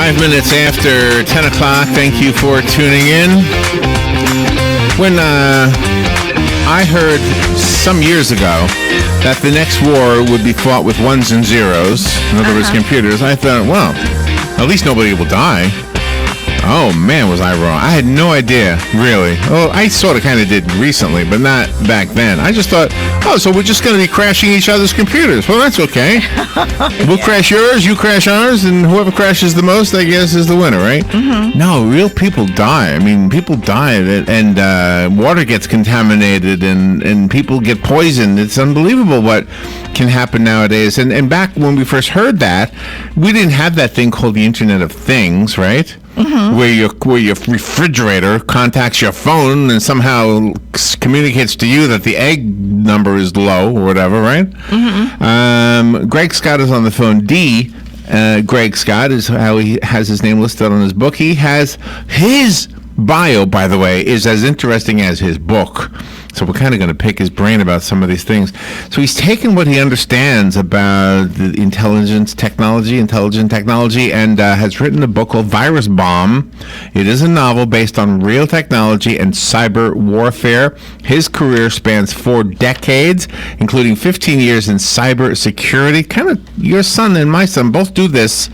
5 minutes after 10 o'clock. Thank you for tuning in. When I heard some years ago that the next war would be fought with ones and zeros, in other words, computers, I thought, well, at least nobody will die. Oh, man, was I wrong. I had no idea, really. Oh, I sort of kind of did recently, but not back then. I just thought, oh, so we're just going to be crashing each other's computers. Well, that's okay. We'll crash yours, you crash ours, and whoever crashes the most, I guess, is the winner, right? Mm-hmm. No, real people die. I mean, people die, and water gets contaminated, and people get poisoned. It's unbelievable what can happen nowadays. And back when we first heard that, we didn't have that thing called the Internet of Things, right? Mm-hmm. Where your refrigerator contacts your phone and somehow communicates to you that the egg number is low or whatever, right? Mm-hmm. Greg Scott is on the phone. Greg Scott is how he has his name listed on his book. He has his bio, by the way, is as interesting as his book. So we're kind of going to pick his brain about some of these things. So he's taken what he understands about the intelligent technology, and has written a book called Virus Bomb. It is a novel based on real technology and cyber warfare. His career spans 4 decades, including 15 years in cyber security. Kind of your son and my son both do this,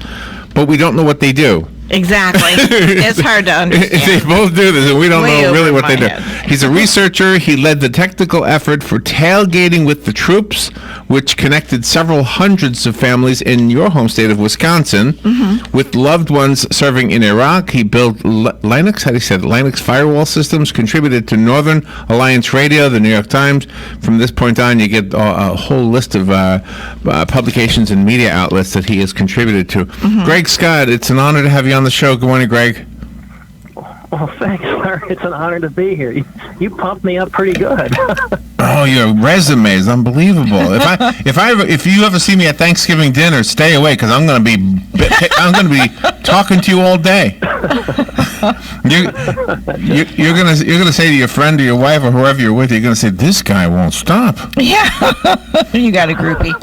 but we don't know what they do. Exactly. It's hard to understand. They both do this, and we don't know really what they do. He's a researcher. He led the technical effort for tailgating with the troops, which connected several hundreds of families in your home state of Wisconsin with loved ones serving in Iraq. He built Linux firewall systems, contributed to Northern Alliance Radio, the New York Times. From this point on, you get a whole list of publications and media outlets that he has contributed to. Greg Scott, it's an honor to have you on the show. Good morning, Greg. Well, thanks, Larry. It's an honor to be here. You pumped me up pretty good. Oh, your resume is unbelievable. If you ever see me at Thanksgiving dinner, stay away because I'm going to be talking to you all day. You're gonna say to your friend or your wife or whoever you're with, you're gonna say, "This guy won't stop." Yeah, you got a groupie.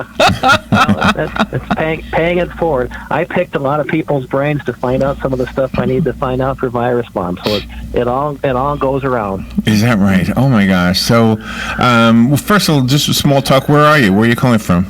It's paying it forward. I picked a lot of people's brains to find out some of the stuff I need to find out for Virus Bomb. So it all goes around. Is that right? Oh my gosh. So, well, first of all, just a small talk. Where are you? Where are you calling from?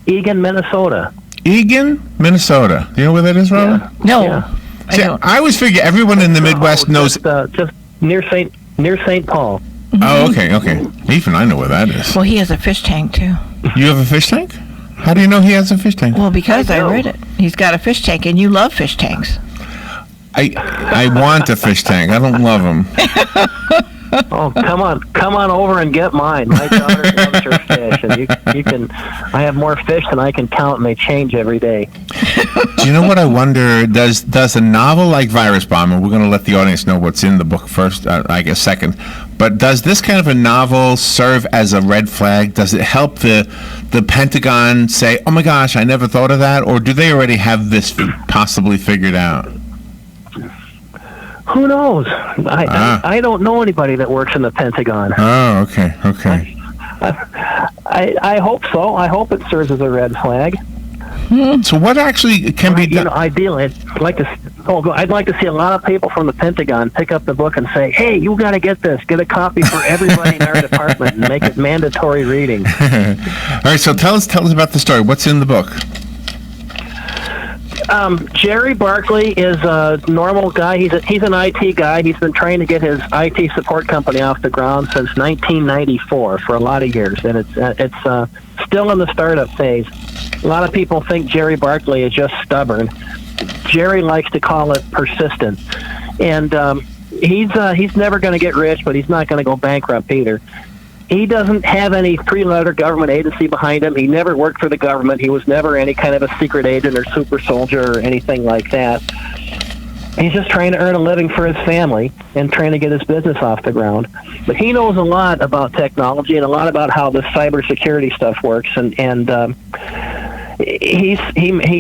Eagan, Minnesota. Eagan, Minnesota. Do you know where that is, Robin? Yeah. No. Yeah. See, I always figure everyone in the Midwest knows. Just near St. Paul. Oh, okay. Even I know where that is. Well, he has a fish tank too. You have a fish tank? How do you know he has a fish tank? Well, because I read it. He's got a fish tank, and you love fish tanks. I want a fish tank. I don't love them. Oh, come on over and get mine. My daughter loves her fish, and you can. I have more fish than I can count, and they change every day. Do you know what I wonder? Does a novel like Virus Bomb, and we're going to let the audience know what's in the book first, I guess second, but does this kind of a novel serve as a red flag? Does it help the Pentagon say, "Oh my gosh, I never thought of that," or do they already have this possibly figured out? Who knows? I don't know anybody that works in the Pentagon. Oh, okay. I hope so. I hope it serves as a red flag. So what actually can be done? Ideally, I'd like to see a lot of people from the Pentagon pick up the book and say, "Hey, you got to get this. Get a copy for everybody in our department and make it mandatory reading." All right. So tell us about the story. What's in the book? Jerry Barkley is a normal guy. He's an IT guy. He's been trying to get his IT support company off the ground since 1994 for a lot of years, and it's still in the startup phase. A lot of people think Jerry Barkley is just stubborn. Jerry likes to call it persistent, and he's never going to get rich, but he's not going to go bankrupt either. He doesn't have any three-letter government agency behind him. He never worked for the government. He was never any kind of a secret agent or super soldier or anything like that. He's just trying to earn a living for his family and trying to get his business off the ground. But he knows a lot about technology and a lot about how the cybersecurity stuff works. And he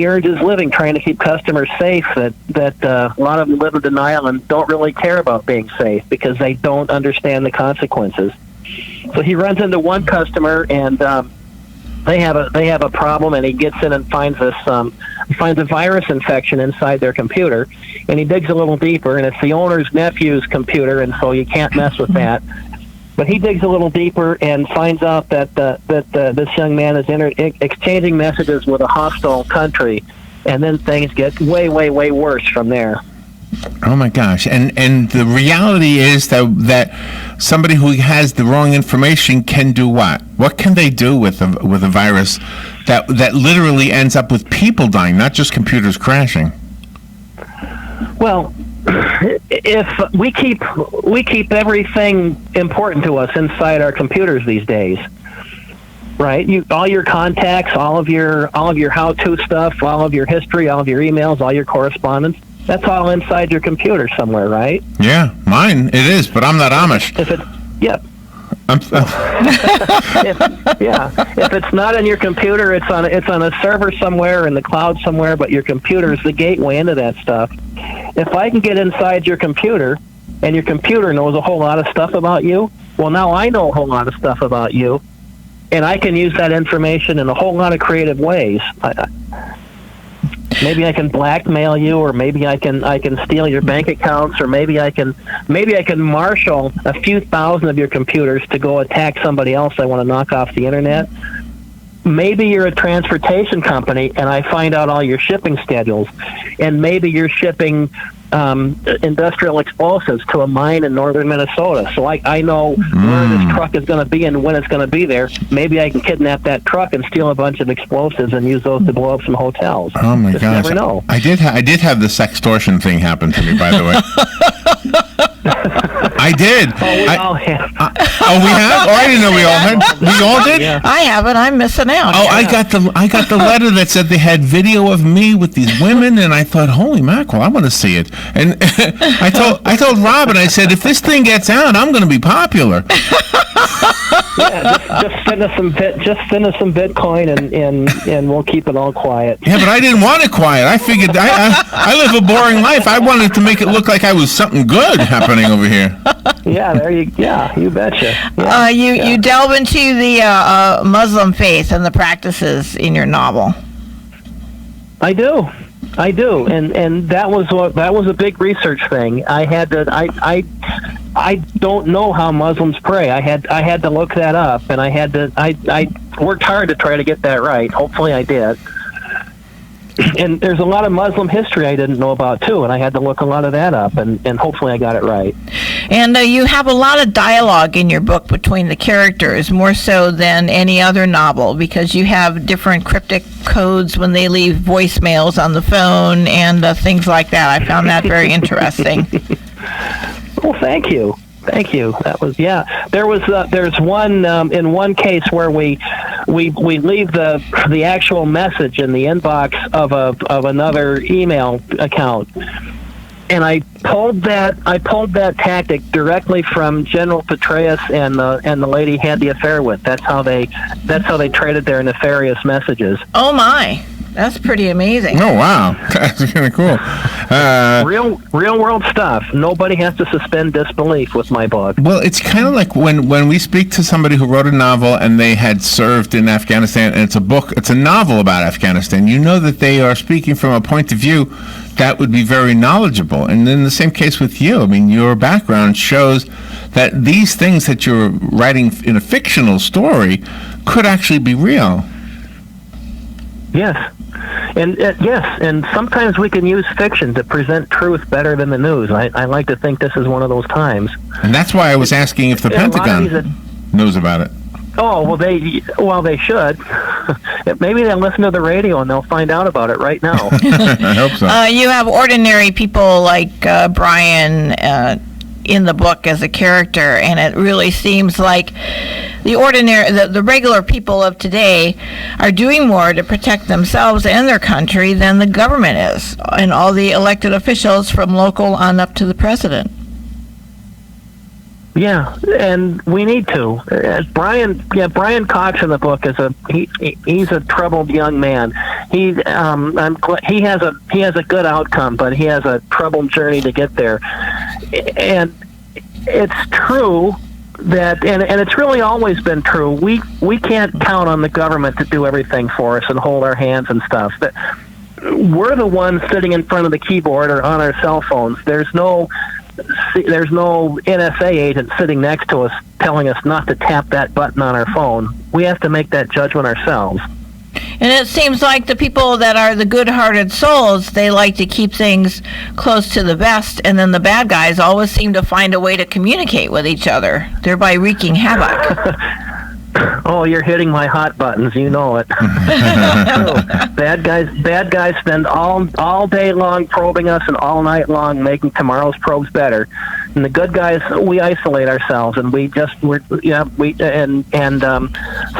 earns his living trying to keep customers safe that a lot of them live in denial and don't really care about being safe because they don't understand the consequences. So he runs into one customer, and they have a problem, and he gets in and finds a virus infection inside their computer, and he digs a little deeper, and it's the owner's nephew's computer, and so you can't mess with that. But he digs a little deeper and finds out that this young man is exchanging messages with a hostile country, and then things get way, way, way worse from there. Oh my gosh! And the reality is that somebody who has the wrong information can do what? What can they do with a virus that literally ends up with people dying, not just computers crashing? Well, if we keep everything important to us inside our computers these days, right? All your contacts, all of your how-to stuff, all of your history, all of your emails, all your correspondence. That's all inside your computer somewhere, right? Yeah, mine it is, but I'm not Amish. If it's not in your computer, it's on a server somewhere in the cloud somewhere, but your computer is the gateway into that stuff. If I can get inside your computer, and your computer knows a whole lot of stuff about you, well, now I know a whole lot of stuff about you, and I can use that information in a whole lot of creative ways. Maybe I can blackmail you, or maybe I can steal your bank accounts, or maybe I can marshal a few thousand of your computers to go attack somebody else I want to knock off the internet. Maybe you're a transportation company, and I find out all your shipping schedules, and maybe you're shipping industrial explosives to a mine in northern Minnesota. So I know where this truck is going to be and when it's going to be there. Maybe I can kidnap that truck and steal a bunch of explosives and use those to blow up some hotels. Oh my gosh! Never know. I did have the sextortion thing happen to me, by the way. I did. Oh, we all have. We have? Oh, I didn't know we all had. We all did? Yeah. I haven't. I'm missing out. Oh, I got the letter that said they had video of me with these women, and I thought, holy mackerel, I want to see it. And I told Robin, I said, if this thing gets out, I'm going to be popular. Yeah, just send us some Bitcoin, and we'll keep it all quiet. Yeah, but I didn't want it quiet. I figured I live a boring life. I wanted to make it look like I was something good happening over here. Yeah, you betcha. Yeah, you delve into the Muslim faith and the practices in your novel. I do, and that was a big research thing. I had to. I don't know how Muslims pray. I had to look that up, and I worked hard to try to get that right. Hopefully, I did. And there's a lot of Muslim history I didn't know about too, and I had to look a lot of that up, and hopefully I got it right. And you have a lot of dialogue in your book between the characters, more so than any other novel, because you have different cryptic codes when they leave voicemails on the phone and things like that. I found that very interesting. Well, thank you. That was there's one in one case where we leave the actual message in the inbox of another email account, and I pulled that tactic directly from General Petraeus and the lady he had the affair with. That's how they traded their nefarious messages. Oh my. That's pretty amazing. Oh, wow. That's kind of cool. Real world stuff. Nobody has to suspend disbelief with my book. Well, it's kind of like when we speak to somebody who wrote a novel and they had served in Afghanistan, and it's a novel about Afghanistan. You know that they are speaking from a point of view that would be very knowledgeable. And in the same case with you, I mean, your background shows that these things that you're writing in a fictional story could actually be real. Yes. And sometimes we can use fiction to present truth better than the news. I like to think this is one of those times. And that's why I was asking if the Pentagon knows about it. Oh, well, they should. Maybe they'll listen to the radio and they'll find out about it right now. I hope so. You have ordinary people like Brian in the book as a character, and it really seems like the regular people of today are doing more to protect themselves and their country than the government is, and all the elected officials from local on up to the president. Yeah, and we need to. Brian Cox in the book he's a troubled young man. He has a good outcome, but he has a troubled journey to get there. And it's true and it's really always been true. We can't count on the government to do everything for us and hold our hands and stuff. That we're the ones sitting in front of the keyboard or on our cell phones. There's no NSA agent sitting next to us telling us not to tap that button on our phone. We have to make that judgment ourselves. And it seems like the people that are the good-hearted souls, they like to keep things close to the vest, and then the bad guys always seem to find a way to communicate with each other, thereby wreaking havoc. Oh, you're hitting my hot buttons. You know it. Bad guys spend all day long probing us and all night long making tomorrow's probes better. And the good guys, we isolate ourselves, and so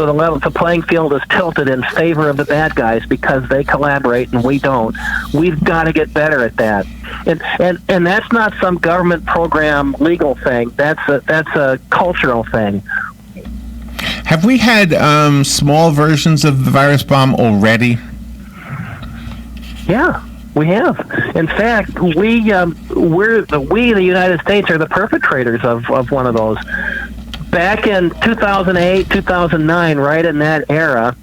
the playing field is tilted in favor of the bad guys because they collaborate and we don't. We've got to get better at that. And that's not some government program legal thing. That's a cultural thing. Have we had small versions of the virus bomb already? Yeah, we have. In fact, we the United States are the perpetrators of one of those. Back in 2008, 2009, right in that era,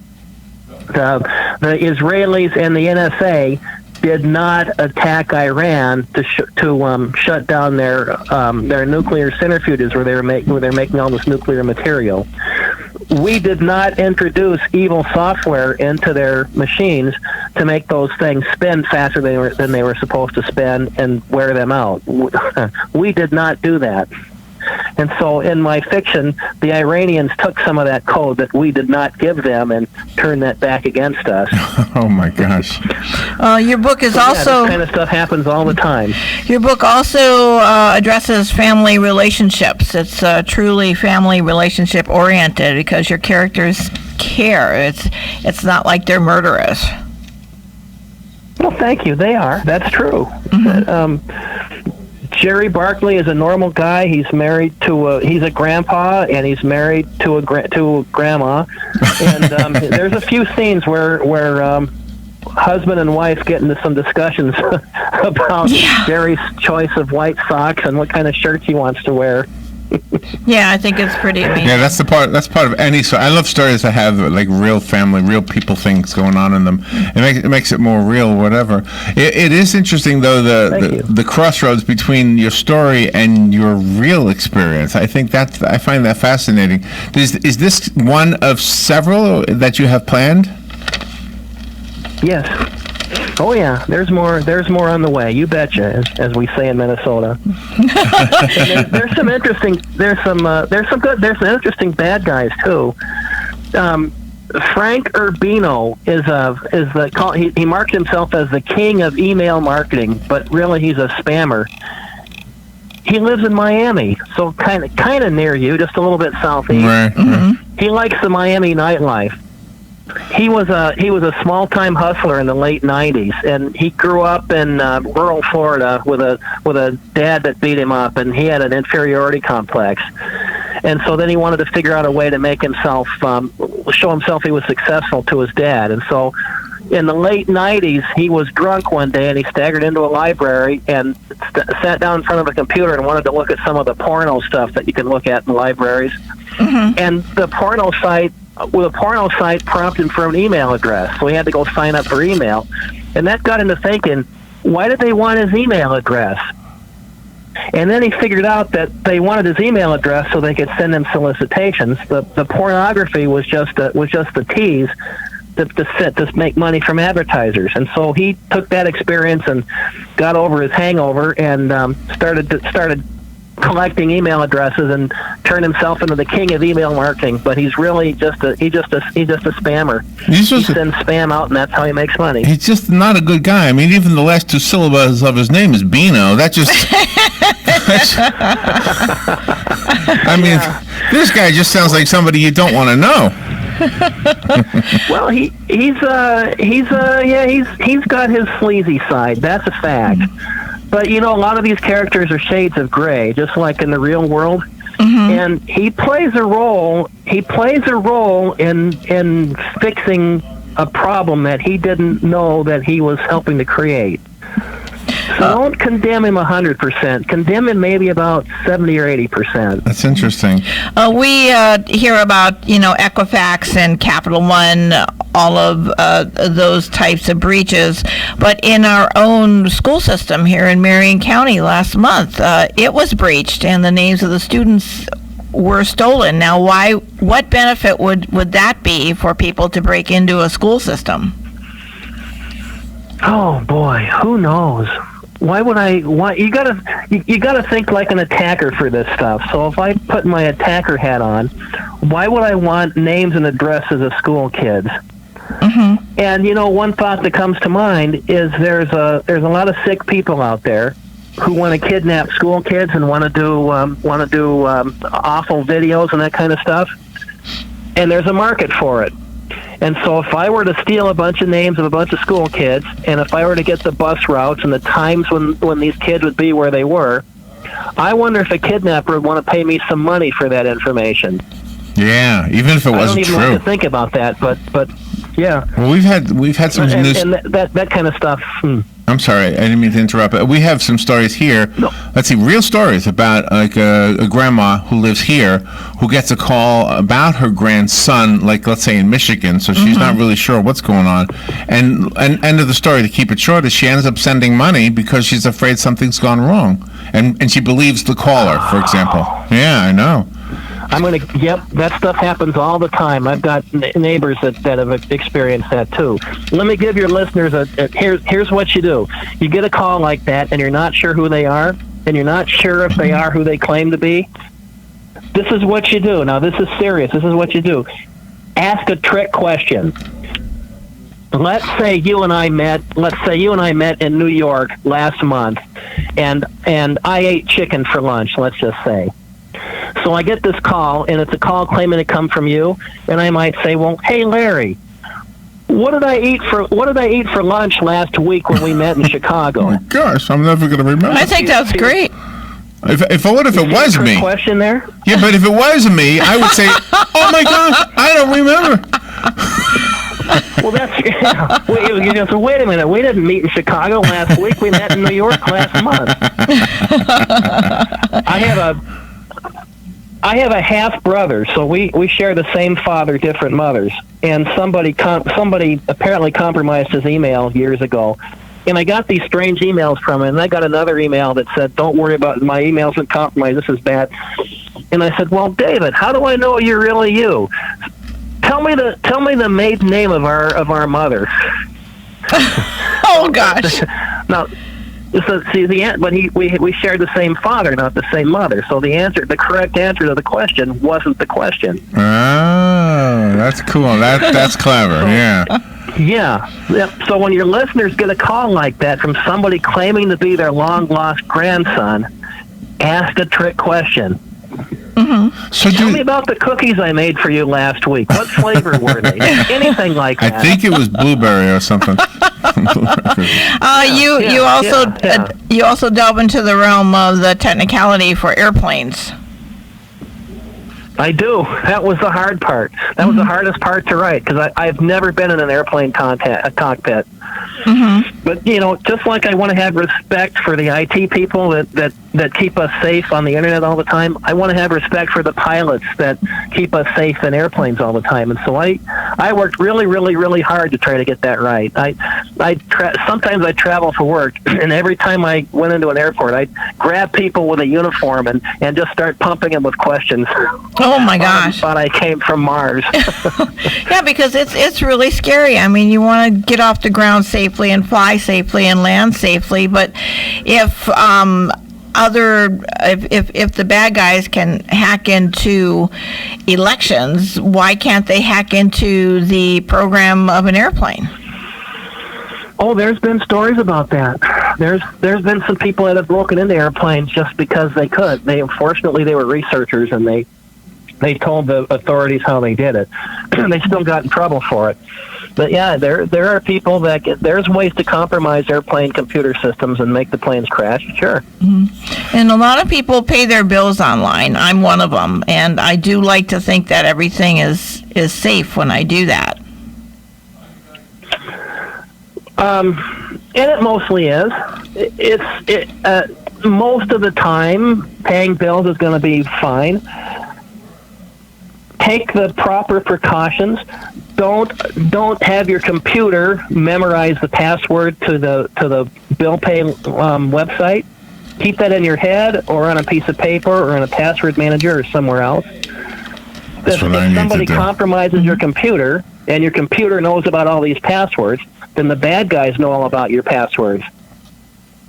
the Israelis and the NSA did not attack Iran to shut down their nuclear centrifuges where they're making all this nuclear material. We did not introduce evil software into their machines to make those things spin faster than they were supposed to spin and wear them out. We did not do that. And so in my fiction, the Iranians took some of that code that we did not give them and turned that back against us. Oh, my gosh. Your book is also... this kind of stuff happens all the time. Your book also addresses family relationships. It's truly family relationship oriented because your characters care. It's not like they're murderous. Well, thank you. They are. That's true. Mm-hmm. Jerry Barkley is a normal guy. He's married he's a grandpa, and he's married to a grandma. And there's a few scenes where husband and wife get into some discussions about Jerry's choice of white socks and what kind of shirts he wants to wear. Yeah, I think it's pretty amazing. Yeah, that's part of any story. I love stories that have like real family, real people things going on in them. It makes it more real, whatever. It is interesting though the crossroads between your story and your real experience. I find that fascinating. Is this one of several that you have planned? Yes. Oh yeah, there's more on the way. You betcha, as we say in Minnesota. there's some interesting bad guys too. Frank Urbino he marked himself as the king of email marketing, but really he's a spammer. He lives in Miami, so kind of near you, just a little bit southeast. Right. Mm-hmm. He likes the Miami nightlife. He was a small-time hustler in the late '90s, and he grew up in rural Florida with a dad that beat him up, and he had an inferiority complex. And so then he wanted to figure out a way to make himself show himself he was successful to his dad. And so in the late '90s, he was drunk one day, and he staggered into a library and sat down in front of a computer and wanted to look at some of the porno stuff that you can look at in libraries. Mm-hmm. And the porno site prompted him for an email address, so he had to go sign up for email. And that got into thinking, why did they want his email address? And then he figured out that they wanted his email address so they could send him solicitations. The pornography was just the tease to make money from advertisers. And so he took that experience and got over his hangover and started collecting email addresses and turned himself into the king of email marketing. But he's really just a spammer. He sends spam out, and that's how he makes money. He's just not a good guy. I mean, even the last two syllables of his name is Bino. That just... This guy just sounds like somebody you don't want to know. Well, he's got his sleazy side. That's a fact. But a lot of these characters are shades of gray, just like in the real world. Mm-hmm. And he plays a role. He plays a role in fixing a problem that he didn't know that he was helping to create. Don't condemn him 100%. Condemn him maybe about 70 or 80%. That's interesting. We hear about, Equifax and Capital One, all of those types of breaches. But in our own school system here in Marion County last month, it was breached and the names of the students were stolen. Now, what benefit would that be for people to break into a school system? Oh boy, who knows? Why would I? Why you gotta think like an attacker for this stuff. So if I put my attacker hat on, why would I want names and addresses of school kids? Mm-hmm. And one thought that comes to mind is there's a lot of sick people out there who want to kidnap school kids and want to do awful videos and that kind of stuff. And there's a market for it. And so if I were to steal a bunch of names of a bunch of school kids, and if I were to get the bus routes and the times when these kids would be where they were, I wonder if a kidnapper would want to pay me some money for that information. Yeah, even if it wasn't true. I don't even like to think about that, but yeah. Well, we've had some news. And that kind of stuff. I'm sorry, I didn't mean to interrupt. We have some stories here. No. Let's see, real stories about like a grandma who lives here who gets a call about her grandson, like let's say in Michigan, so she's not really sure what's going on. And end of the story, to keep it short, is she ends up sending money because she's afraid something's gone wrong. And she believes the caller, for example. Yeah, I know. Yep, that stuff happens all the time. I've got neighbors that have experienced that too. Let me give your listeners here's what you do. You get a call like that and you're not sure who they are, and you're not sure if they are who they claim to be. This is what you do. Now, this is serious. This is what you do. Ask a trick question. Let's say you and I met in New York last month, and I ate chicken for lunch, let's just say. So I get this call, and it's a call claiming to come from you, and I might say, "Well, hey Larry, what did I eat for lunch last week when we met in Chicago?" Oh my gosh, I'm never going to remember. I think that's great. If it was me? Question there? Yeah, but if it was me, I would say, "Oh my gosh, I don't remember." Well, that's so wait a minute. We didn't meet in Chicago last week. We met in New York last month. I have a half brother, so we share the same father, different mothers. And somebody apparently compromised his email years ago. And I got these strange emails from him, and I got another email that said, "Don't worry about my emails and compromise. This is bad." And I said, "Well, David, how do I know you're really you? Tell me the maiden name of our mother." Oh gosh. Now, so see but we shared the same father, not the same mother. So the correct answer to the question wasn't the question. Oh, that's cool. That's clever. Yeah. Yeah. So when your listeners get a call like that from somebody claiming to be their long-lost grandson, ask a trick question. Mm-hmm. So tell me about the cookies I made for you last week. What flavor were they? Anything like that. I think it was blueberry or something. You also delve into the realm of the technicality for airplanes. I do. That was the hard part. That was the hardest part to write, because I've never been in an airplane cockpit. Mm-hmm. But, just like I want to have respect for the IT people that keep us safe on the internet all the time, I want to have respect for the pilots that keep us safe in airplanes all the time. And so I worked really, really, really hard to try to get that right. Sometimes I travel for work, and every time I went into an airport, I'd grab people with a uniform and just start pumping them with questions. Oh my gosh! Thought I came from Mars. Yeah, because it's really scary. I mean, you want to get off the ground safely and fly safely and land safely, but if the bad guys can hack into elections, why can't they hack into the program of an airplane? Oh, there's been stories about that. There's been some people that have broken into airplanes just because they could. Unfortunately they were researchers, and they told the authorities how they did it. They still got in trouble for it. But yeah, there are people there's ways to compromise airplane computer systems and make the planes crash. Sure. Mm-hmm. And a lot of people pay their bills online. I'm one of them, and I do like to think that everything is safe when I do that. And it mostly is. Most of the time, paying bills is going to be fine. Take the proper precautions. Don't have your computer memorize the password to the bill pay website. Keep that in your head or on a piece of paper or in a password manager or somewhere else. If somebody compromises your computer and your computer knows about all these passwords, then the bad guys know all about your passwords.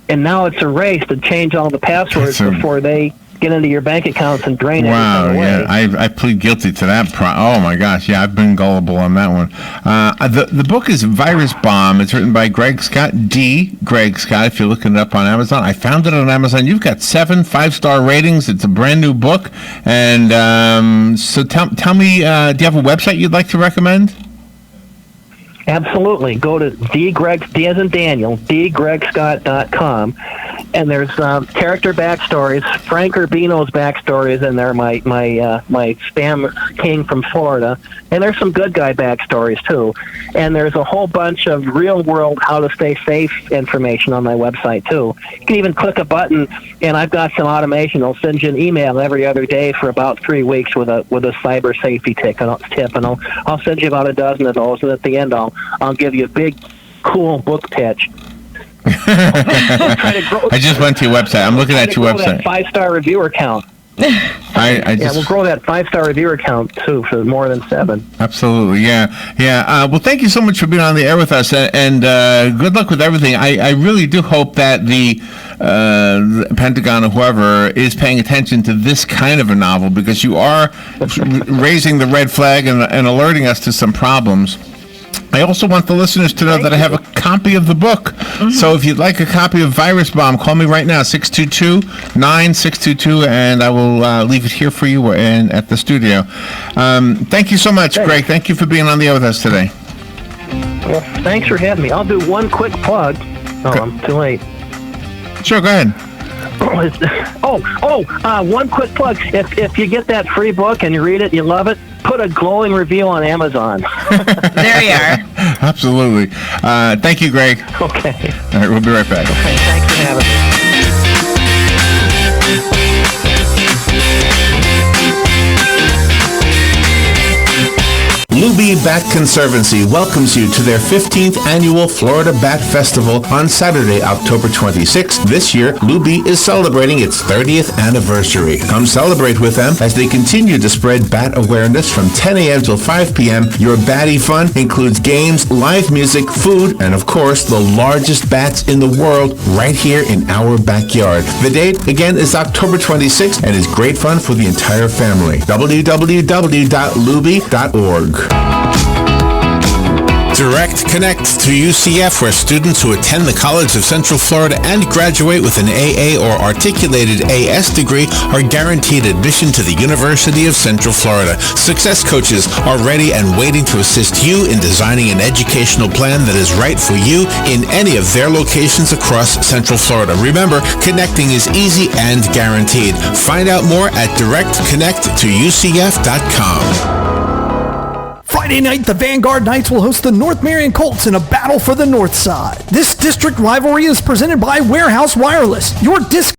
And now it's a race to change all the passwords before they get into your bank accounts and drain it. Wow, yeah, I plead guilty to that. Oh my gosh, yeah, I've been gullible on that one. The book is Virus Bomb. It's written by Greg Scott, Greg Scott. If you're looking it up on Amazon, I found it on Amazon. You've got 7 5-star ratings. It's a brand new book, and so tell me, do you have a website you'd like to recommend? Absolutely. Go to D as in Daniel, dgregscott.com, and there's character backstories. Frank Urbino's backstories in there. My spam king from Florida, and there's some good guy backstories too. And there's a whole bunch of real world how to stay safe information on my website too. You can even click a button, and I've got some automation. I'll send you an email every other day for about 3 weeks with a cyber safety tip, and I'll send you about a dozen of those, and at the end I'll give you a big, cool book pitch. I just went to your website. I'm looking at your website. 5-star reviewer count. We'll grow that 5-star reviewer count too for more than 7. Absolutely, yeah. Well, thank you so much for being on the air with us, and good luck with everything. I really do hope that the Pentagon or whoever is paying attention to this kind of a novel, because you are raising the red flag and alerting us to some problems. I also want the listeners to know that I have a copy of the book. Mm-hmm. So if you'd like a copy of Virus Bomb, call me right now, 622-9622, and I will leave it here for you and at the studio. Thank you so much, Greg. Thank you for being on the air with us today. Well, thanks for having me. I'll do one quick plug. I'm too late. Sure, go ahead. One quick plug. If you get that free book and you read it, you love it, put a glowing review on Amazon. There you are. Absolutely. Thank you, Greg. Okay. All right, we'll be right back. Okay, thanks for having me. Luby Bat Conservancy welcomes you to their 15th annual Florida Bat Festival on Saturday, October 26th. This year, Luby is celebrating its 30th anniversary. Come celebrate with them as they continue to spread bat awareness from 10 a.m. till 5 p.m. Your batty fun includes games, live music, food, and of course, the largest bats in the world right here in our backyard. The date, again, is October 26th and is great fun for the entire family. www.luby.org. Direct Connect to UCF, where students who attend the College of Central Florida and graduate with an AA or articulated AS degree are guaranteed admission to the University of Central Florida. Success coaches are ready and waiting to assist you in designing an educational plan that is right for you in any of their locations across Central Florida. Remember, connecting is easy and guaranteed. Find out more at directconnect2ucf.com. Friday night, the Vanguard Knights will host the North Marion Colts in a battle for the North Side. This district rivalry is presented by Warehouse Wireless, your disc